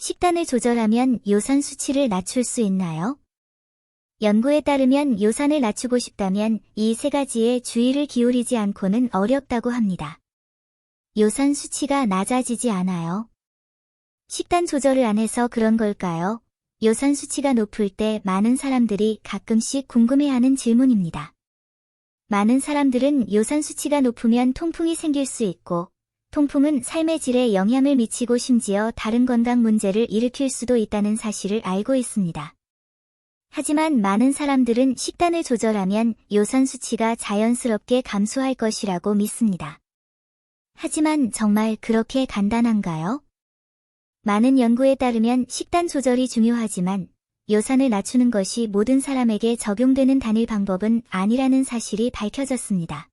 식단을 조절하면 요산 수치를 낮출 수 있나요? 연구에 따르면 요산을 낮추고 싶다면 이 세 가지에 주의를 기울이지 않고는 어렵다고 합니다. 요산 수치가 낮아지지 않아요. 식단 조절을 안 해서 그런 걸까요? 요산 수치가 높을 때 많은 사람들이 가끔씩 궁금해하는 질문입니다. 많은 사람들은 요산 수치가 높으면 통풍이 생길 수 있고, 통풍은 삶의 질에 영향을 미치고 심지어 다른 건강 문제를 일으킬 수도 있다는 사실을 알고 있습니다. 하지만 많은 사람들은 식단을 조절하면 요산 수치가 자연스럽게 감소할 것이라고 믿습니다. 하지만 정말 그렇게 간단한가요? 많은 연구에 따르면 식단 조절이 중요하지만 요산을 낮추는 것이 모든 사람에게 적용되는 단일 방법은 아니라는 사실이 밝혀졌습니다.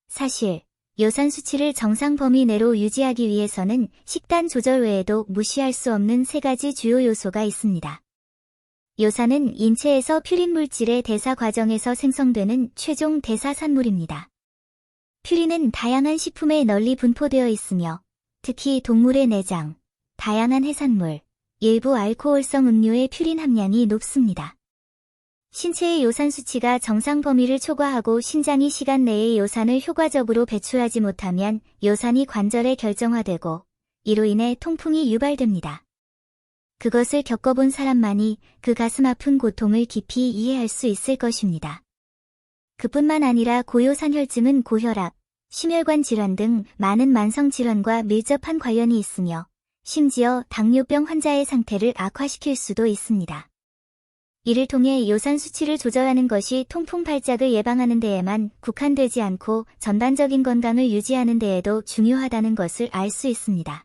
사실, 요산 수치를 정상 범위 내로 유지하기 위해서는 식단 조절 외에도 무시할 수 없는 세 가지 주요 요소가 있습니다. 요산은 인체에서 퓨린 물질의 대사 과정에서 생성되는 최종 대사산물입니다. 퓨린은 다양한 식품에 널리 분포되어 있으며 특히 동물의 내장, 다양한 해산물, 일부 알코올성 음료의 퓨린 함량이 높습니다. 신체의 요산 수치가 정상 범위를 초과하고 신장이 시간 내에 요산을 효과적으로 배출하지 못하면 요산이 관절에 결정화되고 이로 인해 통풍이 유발됩니다. 그것을 겪어본 사람만이 그 가슴 아픈 고통을 깊이 이해할 수 있을 것입니다. 그뿐만 아니라 고요산혈증은 고혈압, 심혈관 질환 등 많은 만성 질환과 밀접한 관련이 있으며 심지어 당뇨병 환자의 상태를 악화시킬 수도 있습니다. 이를 통해 요산 수치를 조절하는 것이 통풍 발작을 예방하는 데에만 국한되지 않고 전반적인 건강을 유지하는 데에도 중요하다는 것을 알 수 있습니다.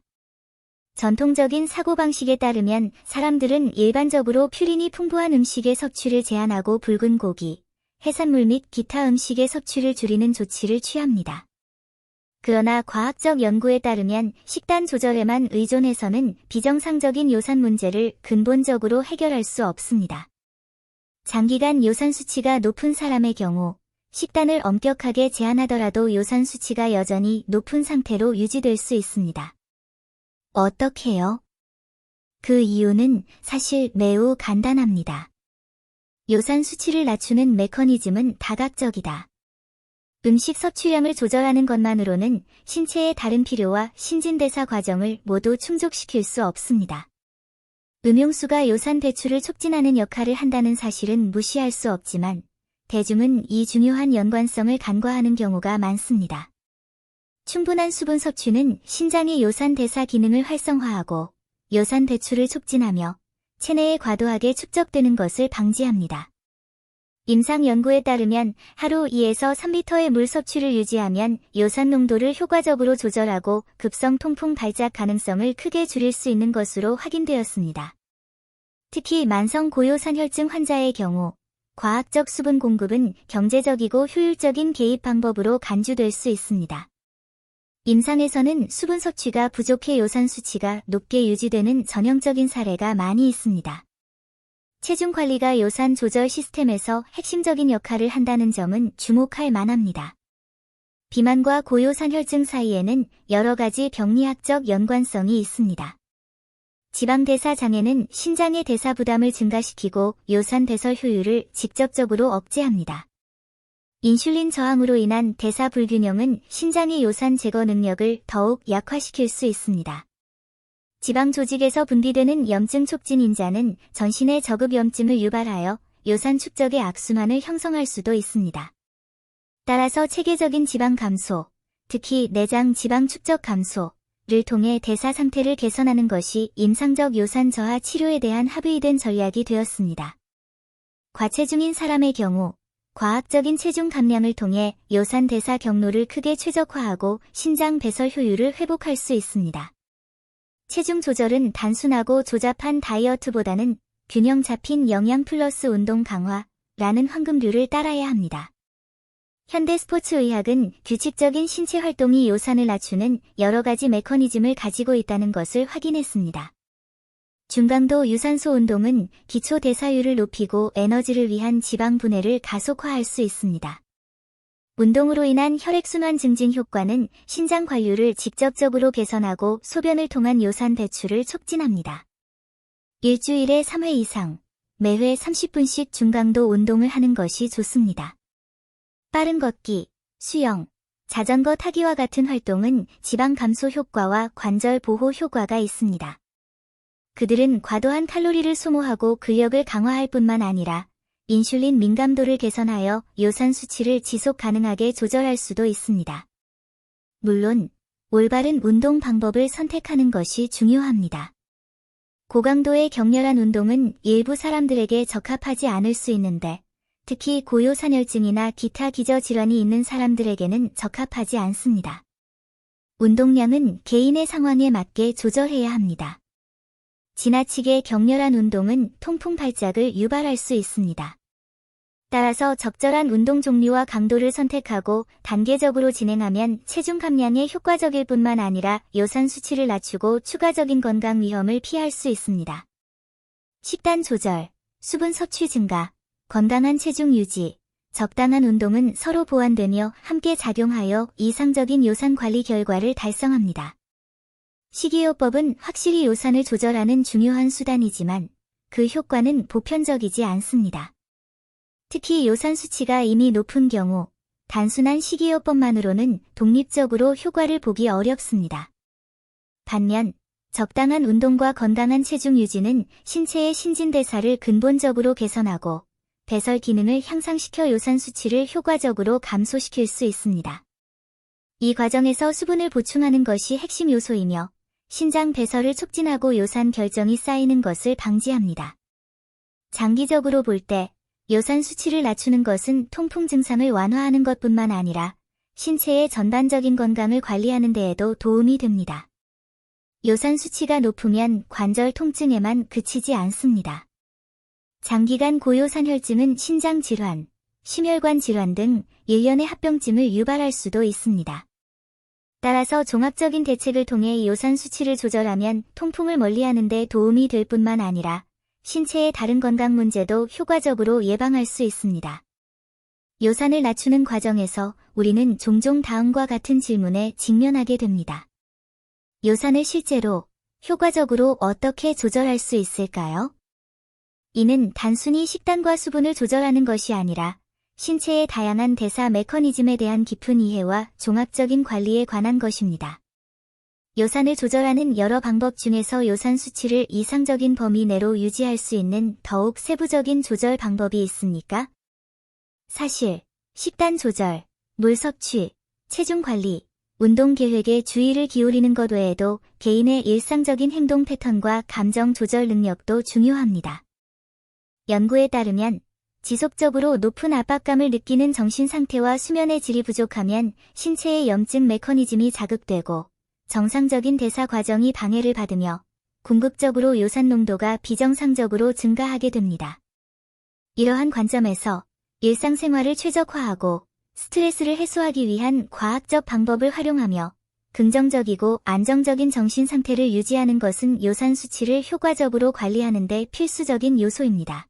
전통적인 사고방식에 따르면 사람들은 일반적으로 퓨린이 풍부한 음식의 섭취를 제한하고 붉은 고기, 해산물 및 기타 음식의 섭취를 줄이는 조치를 취합니다. 그러나 과학적 연구에 따르면 식단 조절에만 의존해서는 비정상적인 요산 문제를 근본적으로 해결할 수 없습니다. 장기간 요산 수치가 높은 사람의 경우 식단을 엄격하게 제한하더라도 요산 수치가 여전히 높은 상태로 유지될 수 있습니다. 어떻게요? 그 이유는 사실 매우 간단합니다. 요산 수치를 낮추는 메커니즘은 다각적이다. 음식 섭취량을 조절하는 것만으로는 신체의 다른 필요와 신진대사 과정을 모두 충족시킬 수 없습니다. 음용수가 요산 배출을 촉진하는 역할을 한다는 사실은 무시할 수 없지만 대중은 이 중요한 연관성을 간과하는 경우가 많습니다. 충분한 수분 섭취는 신장의 요산 대사 기능을 활성화하고 요산 배출을 촉진하며 체내에 과도하게 축적되는 것을 방지합니다. 임상 연구에 따르면 하루 2에서 3리터의 물 섭취를 유지하면 요산 농도를 효과적으로 조절하고 급성 통풍 발작 가능성을 크게 줄일 수 있는 것으로 확인되었습니다. 특히 만성 고요산혈증 환자의 경우 과학적 수분 공급은 경제적이고 효율적인 개입 방법으로 간주될 수 있습니다. 임상에서는 수분 섭취가 부족해 요산 수치가 높게 유지되는 전형적인 사례가 많이 있습니다. 체중 관리가 요산 조절 시스템에서 핵심적인 역할을 한다는 점은 주목할 만합니다. 비만과 고요산혈증 사이에는 여러 가지 병리학적 연관성이 있습니다. 지방대사 장애는 신장의 대사 부담을 증가시키고 요산 배설 효율을 직접적으로 억제합니다. 인슐린 저항으로 인한 대사 불균형은 신장의 요산 제거 능력을 더욱 약화시킬 수 있습니다. 지방 조직에서 분비되는 염증 촉진 인자는 전신의 저급염증을 유발하여 요산 축적의 악순환을 형성할 수도 있습니다. 따라서 체계적인 지방 감소, 특히 내장 지방 축적 감소를 통해 대사 상태를 개선하는 것이 임상적 요산 저하 치료에 대한 합의된 전략이 되었습니다. 과체중인 사람의 경우 과학적인 체중 감량을 통해 요산 대사 경로를 크게 최적화하고 신장 배설 효율을 회복할 수 있습니다. 체중 조절은 단순하고 조잡한 다이어트보다는 균형 잡힌 영양 플러스 운동 강화라는 황금률을 따라야 합니다. 현대 스포츠 의학은 규칙적인 신체 활동이 요산을 낮추는 여러 가지 메커니즘을 가지고 있다는 것을 확인했습니다. 중강도 유산소 운동은 기초 대사율을 높이고 에너지를 위한 지방 분해를 가속화할 수 있습니다. 운동으로 인한 혈액순환 증진 효과는 신장 관류를 직접적으로 개선하고 소변을 통한 요산 배출을 촉진합니다. 일주일에 3회 이상, 매회 30분씩 중강도 운동을 하는 것이 좋습니다. 빠른 걷기, 수영, 자전거 타기와 같은 활동은 지방 감소 효과와 관절 보호 효과가 있습니다. 그들은 과도한 칼로리를 소모하고 근력을 강화할 뿐만 아니라 인슐린 민감도를 개선하여 요산 수치를 지속 가능하게 조절할 수도 있습니다. 물론, 올바른 운동 방법을 선택하는 것이 중요합니다. 고강도의 격렬한 운동은 일부 사람들에게 적합하지 않을 수 있는데, 특히 고요산혈증이나 기타 기저질환이 있는 사람들에게는 적합하지 않습니다. 운동량은 개인의 상황에 맞게 조절해야 합니다. 지나치게 격렬한 운동은 통풍 발작을 유발할 수 있습니다. 따라서 적절한 운동 종류와 강도를 선택하고 단계적으로 진행하면 체중 감량에 효과적일 뿐만 아니라 요산 수치를 낮추고 추가적인 건강 위험을 피할 수 있습니다. 식단 조절, 수분 섭취 증가, 건강한 체중 유지, 적당한 운동은 서로 보완되며 함께 작용하여 이상적인 요산 관리 결과를 달성합니다. 식이요법은 확실히 요산을 조절하는 중요한 수단이지만 그 효과는 보편적이지 않습니다. 특히 요산 수치가 이미 높은 경우 단순한 식이요법만으로는 독립적으로 효과를 보기 어렵습니다. 반면 적당한 운동과 건강한 체중 유지는 신체의 신진대사를 근본적으로 개선하고 배설 기능을 향상시켜 요산 수치를 효과적으로 감소시킬 수 있습니다. 이 과정에서 수분을 보충하는 것이 핵심 요소이며 신장 배설을 촉진하고 요산 결정이 쌓이는 것을 방지합니다. 장기적으로 볼 때 요산 수치를 낮추는 것은 통풍 증상을 완화하는 것뿐만 아니라 신체의 전반적인 건강을 관리하는 데에도 도움이 됩니다. 요산 수치가 높으면 관절 통증에만 그치지 않습니다. 장기간 고요산혈증은 신장 질환, 심혈관 질환 등 일련의 합병증을 유발할 수도 있습니다. 따라서 종합적인 대책을 통해 요산 수치를 조절하면 통풍을 멀리하는 데 도움이 될 뿐만 아니라 신체의 다른 건강 문제도 효과적으로 예방할 수 있습니다. 요산을 낮추는 과정에서 우리는 종종 다음과 같은 질문에 직면하게 됩니다. 요산을 실제로 효과적으로 어떻게 조절할 수 있을까요? 이는 단순히 식단과 수분을 조절하는 것이 아니라 신체의 다양한 대사 메커니즘에 대한 깊은 이해와 종합적인 관리에 관한 것입니다. 요산을 조절하는 여러 방법 중에서 요산 수치를 이상적인 범위 내로 유지할 수 있는 더욱 세부적인 조절 방법이 있습니까? 사실, 식단 조절, 물 섭취, 체중 관리, 운동 계획에 주의를 기울이는 것 외에도 개인의 일상적인 행동 패턴과 감정 조절 능력도 중요합니다. 연구에 따르면 지속적으로 높은 압박감을 느끼는 정신 상태와 수면의 질이 부족하면 신체의 염증 메커니즘이 자극되고 정상적인 대사 과정이 방해를 받으며 궁극적으로 요산 농도가 비정상적으로 증가하게 됩니다. 이러한 관점에서 일상생활을 최적화하고 스트레스를 해소하기 위한 과학적 방법을 활용하며 긍정적이고 안정적인 정신 상태를 유지하는 것은 요산 수치를 효과적으로 관리하는 데 필수적인 요소입니다.